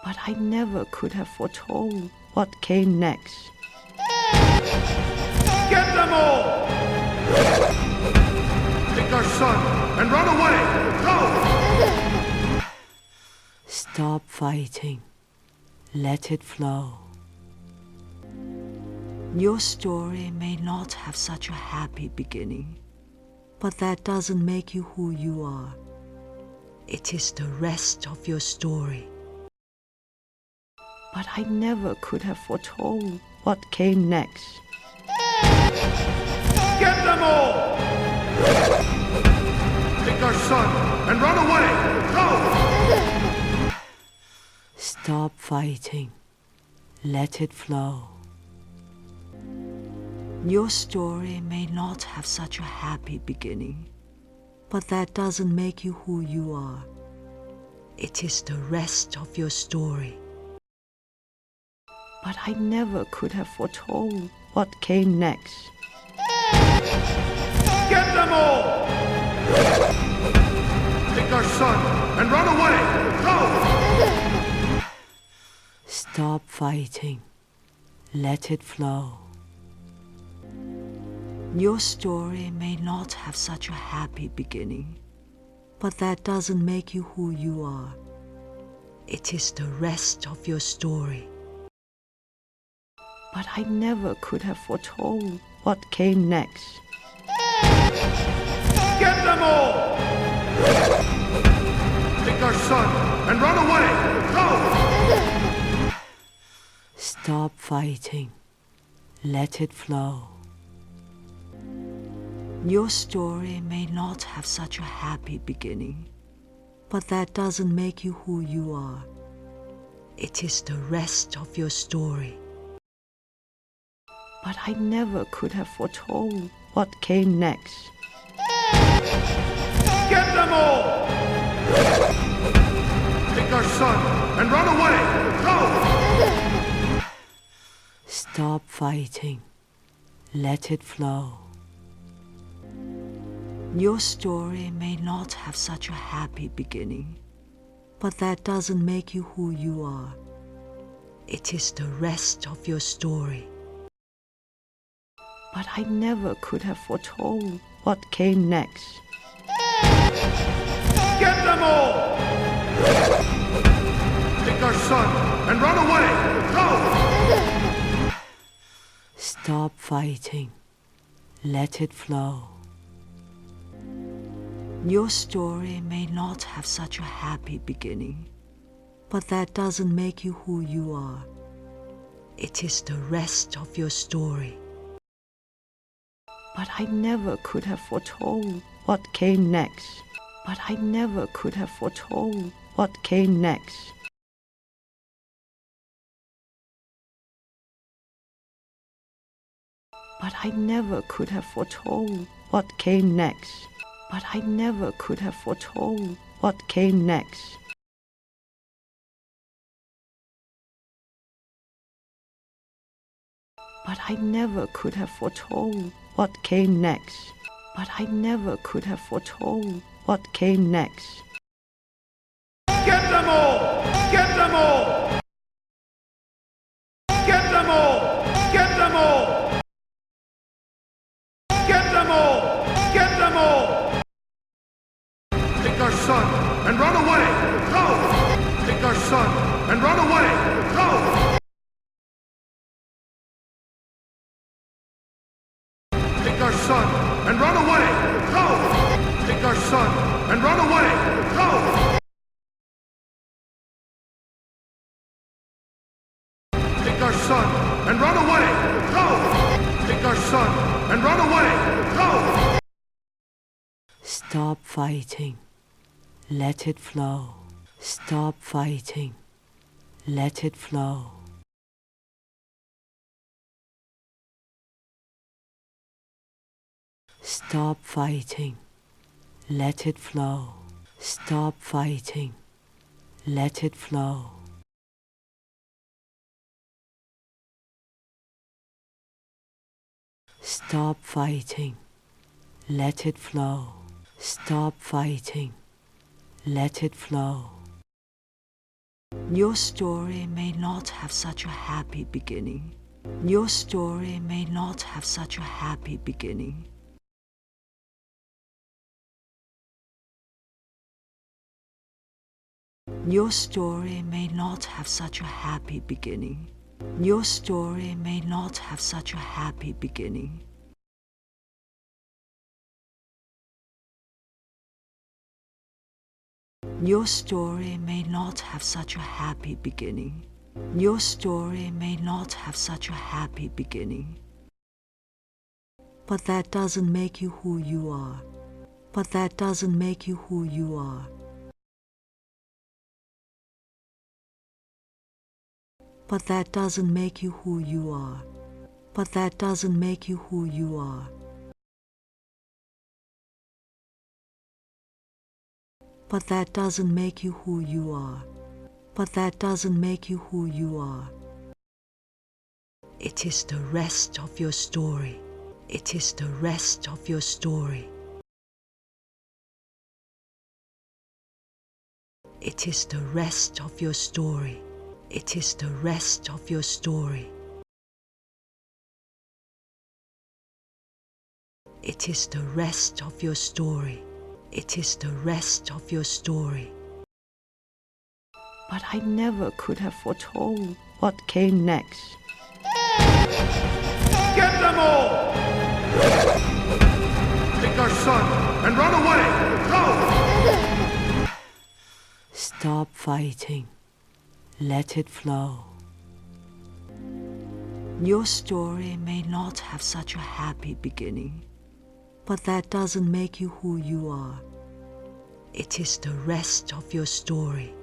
But I never could have foretold what came next. Get them all! Take our son and run away! Go! Stop fighting. Let it flow. Your story may not have such a happy beginning, but that doesn't make you who you are. It is the rest of your story. But I never could have foretold what came next. Get them all! Take our son and run away! Go! Stop fighting. Let it flow. Your story may not have such a happy beginning, but that doesn't make you who you are. It is the rest of your story. But I never could have foretold what came next. Get them all! Take our son and run away! Go! Stop fighting. Let it flow. Your story may not have such a happy beginning, but that doesn't make you who you are. It is the rest of your story. But I never could have foretold what came next. Get them all! Take our son and run away! Go! Stop fighting. Let it flow. Your story may not have such a happy beginning, but that doesn't make you who you are. It is the rest of your story. But I never could have foretold what came next. Get them all! Take our son and run away! Go! Stop fighting. Let it flow. Your story may not have such a happy beginning, but that doesn't make you who you are. It is the rest of your story. But I never could have foretold what came next. Get them all! Take our son and run away! Go! Stop fighting. Let it flow. Your story may not have such a happy beginning, but that doesn't make you who you are. It is the rest of your story. But I never could have foretold what came next. But I never could have foretold what came next. But I never could have foretold what came next. But I never could have foretold what came next. But I never could have foretold what came next. But I never could have foretold what came next. Get them all! Get them all! Get them all! Get them all! Get them all! Get them all! Take our son and run away! Go! Take our son and run away! Go! Take our son and run away! Go! Take our son and run away! Go! Take our son and run away! Go! Take our son and run away! Go! Stop fighting. Let it flow. Stop fighting. Let it flow. Stop fighting. Let it flow. Stop fighting. Let it flow. Stop fighting. Let it flow. Stop fighting. Let it flow. Your story may not have such a happy beginning. Your story may not have such a happy beginning. Your story may not have such a happy beginning. Your story may not have such a happy beginning. Your story may not have such a happy beginning. Your story may not have such a happy beginning. But that doesn't make you who you are. But that doesn't make you who you are. But that doesn't make you who you are. But that doesn't make you who you are. But that doesn't make you who you are. But that doesn't make you who you are. It is the rest of your story. It is the rest of your story. It is the rest of your story. It is the rest of your story. It is the rest of your story. It is the rest of your story. But I never could have foretold what came next. Get them all! Take our son and run away! Go! Stop fighting. Let it flow. Your story may not have such a happy beginning, but that doesn't make you who you are. It is the rest of your story.